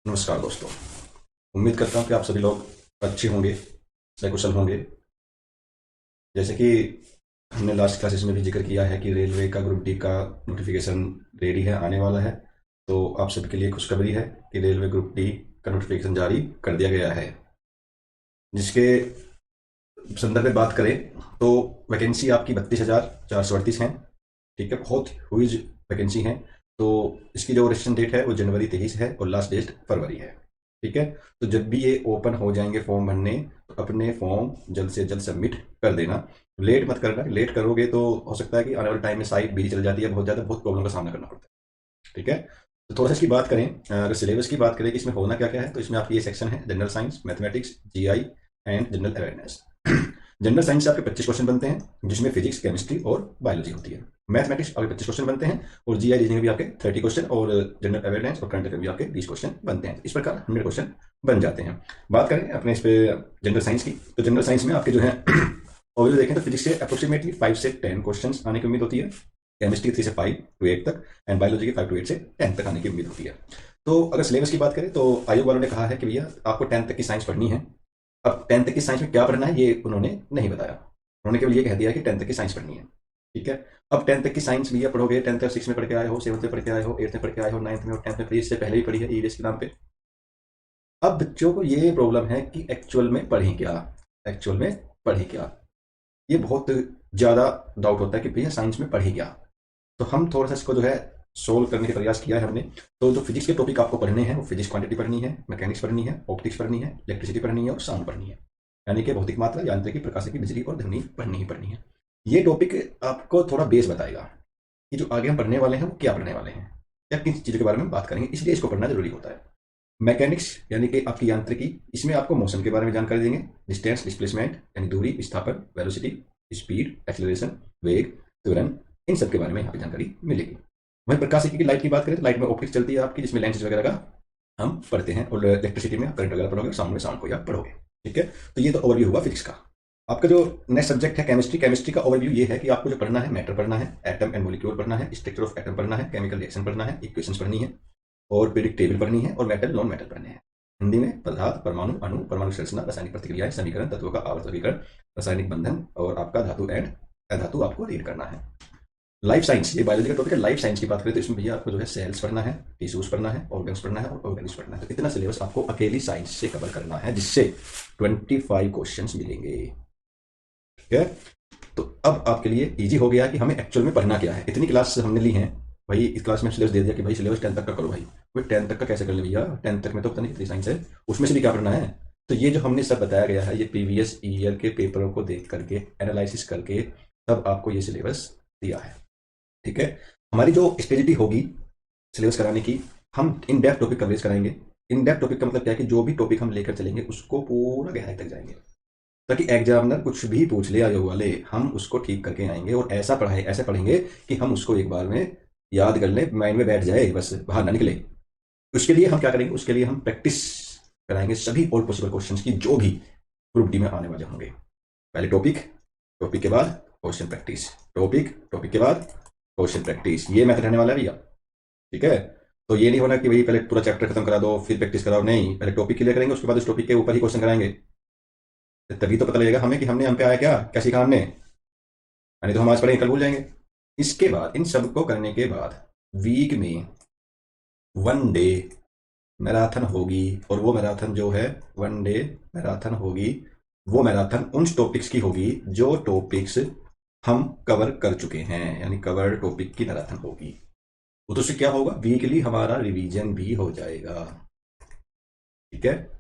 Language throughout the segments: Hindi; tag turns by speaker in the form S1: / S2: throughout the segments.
S1: नमस्कार दोस्तों। उम्मीद करता हूँ कि आप सभी लोग अच्छे होंगे, सकुशल होंगे। जैसे कि हमने लास्ट क्लासेस में भी जिक्र किया है कि रेलवे का ग्रुप डी का नोटिफिकेशन रेडी है, आने वाला है। तो आप सबके लिए खुशखबरी है कि रेलवे ग्रुप डी का नोटिफिकेशन जारी कर दिया गया है, जिसके संदर्भ में बात करें तो वैकेंसी आपकी 32,438 हैं। ठीक है, बहुत हुईज वैकेंसी हैं। तो इसकी जो रजिस्ट्रेशन डेट है वो जनवरी 23 है और लास्ट डेट फरवरी है। ठीक है, तो जब भी ये ओपन हो जाएंगे फॉर्म भरने, तो अपने फॉर्म जल्द से जल्द सबमिट कर देना। लेट मत करना, लेट करोगे तो हो सकता है कि आने वाले टाइम में साइट बिजी चल जाती है, बहुत ज़्यादा बहुत प्रॉब्लम का सामना करना पड़ता है। ठीक है, तो थोड़ा सा इसकी बात करें, अगर सिलेबस की बात करें कि इसमें होना क्या क्या है, तो इसमें आपकी ये सेक्शन है general science, mathematics, GI and general awareness. General science से आपके 25 क्वेश्चन बनते हैं, जिसमें फिजिक्स, केमिस्ट्री और बायोलॉजी होती है। मैथमेटिक्स आपके 25 क्वेश्चन बनते हैं और जीआई रीजनिंग भी आपके 30 क्वेश्चन और जनरल अवेयरनेस और करंट अफेयर भी आपके 20 क्वेश्चन बनते हैं। इस प्रकार 100 क्वेश्चन बन जाते हैं। बात करें अपने इस पे जनरल साइंस की, तो जनरल साइंस में आपके जो है ओवरव्यू देखें तो फिजिक्स से अप्रोक्सीमेटली 5 से 10 क्वेश्चन आने की उम्मीद होती है, केमिस्ट्री 3 से 5 टू 8 तक, एंड बायोलॉजी के 5 to 8 से 10 तक आने की उम्मीद होती है। तो अगर सिलेबस की बात करें तो आयोग वालों ने कहा है कि भैया आपको 10 तक की साइंस पढ़नी है। अब 10 तक की साइंस में क्या पढ़ना है ये उन्होंने नहीं बताया, उन्होंने केवल ये कह दिया कि 10 तक की साइंस पढ़नी है। ठीक है, अब 10 तक की साइंस भैया पढ़ोगे, 10th और 6 में पढ़ के आए हो, 7th में पढ़ के आए हो, 8th में पढ़ के आए हो, 9th में और 10th में पढ़ी, इससे पहले भी पढ़ी है ईवीएस के नाम पे। अब बच्चों को ये प्रॉब्लम है कि एक्चुअल में पढ़ें क्या, एक्चुअल में पढ़ें क्या। ये बहुत ज़्यादा डाउट होता है कि भैया साइंस में पढ़े क्या। तो हम थोड़ा सा इसको जो है सोल्व करने का प्रयास किया है हमने। तो जो फिजिक्स के टॉपिक आपको पढ़ने हैं वो फिजिक्स क्वांटिटी पढ़नी है, मैकेनिक्स पढ़नी है, ऑप्टिक्स पढ़नी है, इलेक्ट्रिसिटी पढ़नी है और साउंड पढ़नी है। यानी कि भौतिक मात्रा, यांत्रिकी, प्रकाशिकी, बिजली और ध्वनि पढ़नी ही पढ़नी है। ये टॉपिक आपको थोड़ा बेस बताएगा कि जो आगे हम पढ़ने वाले हैं वो क्या पढ़ने वाले हैं, या किन चीज़ों के बारे में बात करेंगे, इसलिए इसको पढ़ना जरूरी होता है। मैकेनिक्स यानी कि आपकी यांत्रिकी, इसमें आपको मोशन के बारे में जानकारी देंगे, डिस्टेंस, डिस्प्लेसमेंट यानी दूरी, विस्थापन, वेलोसिटी, स्पीड, एक्सेलरेशन, वेग, त्वरण, इन सब के बारे में यहाँ पे जानकारी मिलेगी। वहीं प्रकाशिकी की लाइट की बात करें तो लाइट में ऑप्टिक्स चलती है आपकी, जिसमें लेंसेज वगैरह का हम पढ़ते हैं, और इलेक्ट्रिसिटी में करंट वगैरह पढ़ोगे, साउंड में साउंड को आप पढ़ोगे। ठीक है, तो ये तो ओवरव्यू हुआ फिजिक्स का। आपका जो नेक्स्ट सब्जेक्ट है केमिस्ट्री, केमिस्ट्री का ओवरव्यू ये है कि आपको जो पढ़ना है मैटर पढ़ना है, एटम एंड मॉलिक्यूल पढ़ना है, स्ट्रक्चर ऑफ एटम पढ़ना है, केमिकल रिएक्शन पढ़ना है, इक्वेशंस पढ़नी है और पीरियोडिक टेबल पढ़नी है, और मेटल नॉन मेटल पढ़ने हैं। हिंदी में पदार्थ, परमाणु, अणु, परमाणु संरचना, रासायनिक प्रतिक्रियाएं, समीकरण, तत्वों का आवर्त वर्गीकरण, रासायनिक बंधन और आपका धातु एंड अधातु आपको रीड करना है। लाइफ साइंस, ये बायोलॉजी का टॉपिक है। लाइफ साइंस की बात करें तो इसमें भैया आपको जो है सेल्स पढ़ना है, टिश्यूज पढ़ना है, ऑर्गन्स पढ़ना है और ऑर्गेनिज पढ़ना है। तो इतना सिलेबस आपको अकेली साइंस से कवर करना है, जिससे 25 क्वेश्चन मिलेंगे। ठीक है, तो अब आपके लिए इजी हो गया कि हमें एक्चुअल में पढ़ना क्या है। इतनी क्लास हमने ली है भाई, इस क्लास में सिलेबस दे दिया कि भाई सिलेबस 10 तक का करो। भाई कोई 10 तक का कैसे कर ले भैया, 10 तक में तो पता नहीं कितनी साइंस है, उसमें से भी क्या पढ़ना है। तो ये जो हमने सब बताया गया है, ये प्रीवियस ईयर के पेपरों को देख करके एनालिसिस करके तब आपको ये सिलेबस दिया है। ठीक है, हमारी जो स्ट्रेटेजी होगी सिलेबस कराने की, हम इन डेप्थ टॉपिक कवरेज कराएंगे। इन डेप्थ टॉपिक का मतलब क्या है कि जो भी टॉपिक हम लेकर चलेंगे उसको पूरा गहराई तक जाएंगे, ताकि एग्जामिनर कुछ भी पूछ ले आयोग वाले, हम उसको ठीक करके आएंगे और ऐसा पढ़ाए, ऐसे पढ़ेंगे कि हम उसको एक बार में याद कर लें, माइंड में बैठ जाए, बस बाहर ना निकले। उसके लिए हम क्या करेंगे, उसके लिए हम प्रैक्टिस कराएंगे सभी और पॉसिबल क्वेश्चंस की जो भी ग्रुप डी में आने वाले होंगे। पहले टॉपिक, टॉपिक के बाद क्वेश्चन प्रैक्टिस, टॉपिक, टॉपिक के बाद क्वेश्चन प्रैक्टिस, ये मेथड रहने वाला है भैया। ठीक है, तो ये नहीं होना कि भाई पहले पूरा चैप्टर खत्म करा दो फिर प्रैक्टिस कराओ, नहीं, पहले टॉपिक क्लियर करेंगे, उसके बाद उस टॉपिक के ऊपर ही क्वेश्चन कराएंगे। तभी तो पता लगेगा हमें कि हमने हम पे आया क्या, क्या सीखा हमने, यानी तो हम आज पढ़ेंगे कल भूल जाएंगे। इसके बाद इन सबको करने के बाद वीक में 1 डे मैराथन होगी, और वो मैराथन जो है 1 डे मैराथन होगी, वो मैराथन उन टॉपिक्स की होगी जो टॉपिक्स हम कवर कर चुके हैं, यानी कवर टॉपिक की मैराथन होगी। वो तो उससे क्या होगा, वीकली हमारा रिवीजन भी हो जाएगा। ठीक है,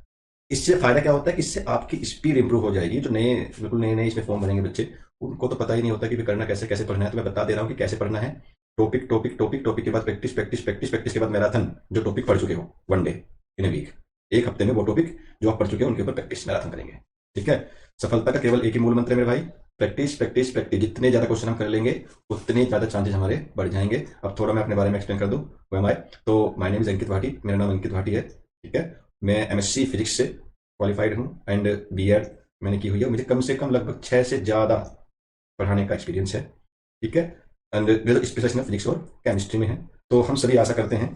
S1: इससे फायदा क्या होता है कि इससे आपकी स्पीड इंप्रूव हो जाएगी। जो नए, बिल्कुल नए नए इसमें फॉर्म भरेंगे बच्चे, उनको तो पता ही नहीं होता कि भी करना कैसे, कैसे पढ़ना है। तो मैं बता दे रहा हूँ कि कैसे पढ़ना है। टॉपिक, टॉपिक, टॉपिक, टॉपिक के बाद प्रैक्टिस, प्रैक्टिस, प्रैक्टिस, प्रैक्टिस के बाद मैराथन, जो टॉपिक पढ़ चुके हो 1 डे इन ए वीक, एक हफ्ते में वो टॉपिक जो आप पढ़ चुके हो उनके ऊपर प्रैक्टिस मैराथन करेंगे। ठीक है, सफलता का केवल एक ही मूल मंत्र है मेरे भाई, प्रैक्टिस, प्रैक्टिस, प्रैक्टिस। जितने ज्यादा क्वेश्चन हम कर लेंगे उतने ज्यादा चांसेस हमारे बढ़ जाएंगे। अब थोड़ा मैं अपने बारे में एक्सप्लेन कर दूं, वो हमारे, तो माय नेम इज अंकित भाटी, मेरा नाम अंकित भाटी है। ठीक है, मैं एमएससी फिजिक्स से क्वालिफाइड हूँ एंड बीएड मैंने की हुई है। मुझे कम से कम लगभग 6 से ज़्यादा पढ़ाने का एक्सपीरियंस है। ठीक है, एंड मेरा स्पेशलाइजेशन फिजिक्स और केमिस्ट्री में है। तो हम सभी आशा करते हैं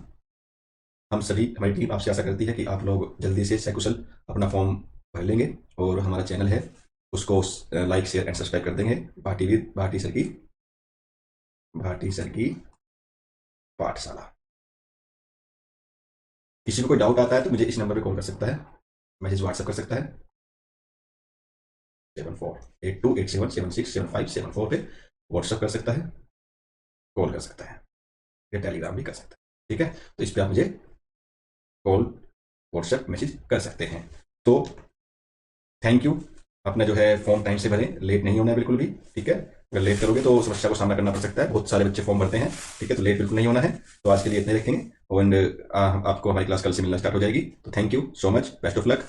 S1: हम सभी, हमारी टीम आपसे आशा करती है कि आप लोग जल्दी से सकुशल अपना फॉर्म भर लेंगे और हमारा चैनल है उसको लाइक शेयर एंड सब्सक्राइब कर देंगे। भाटी सर की पाठशाला। किसी को कोई डाउट आता है तो मुझे इस नंबर पे कॉल कर सकता है, मैसेज व्हाट्सएप कर सकता है 748287767574 पे व्हाट्सएप कर सकता है, कॉल कर सकता है या टेलीग्राम भी कर सकता है। ठीक है, तो इस पर आप मुझे कॉल व्हाट्सएप मैसेज कर सकते हैं। तो थैंक यू। अपना जो है फॉर्म टाइम से भरें, लेट नहीं होना है बिल्कुल भी। ठीक है, अगर लेट करोगे तो समस्या को सामना करना पड़ सकता है, बहुत सारे बच्चे फॉर्म भरते हैं। ठीक है, तो लेट बिल्कुल नहीं होना है। तो आज के लिए इतने रखेंगे, एंड आपको हमारी क्लास कल से मिलना स्टार्ट हो जाएगी। तो thank you so much, best of luck.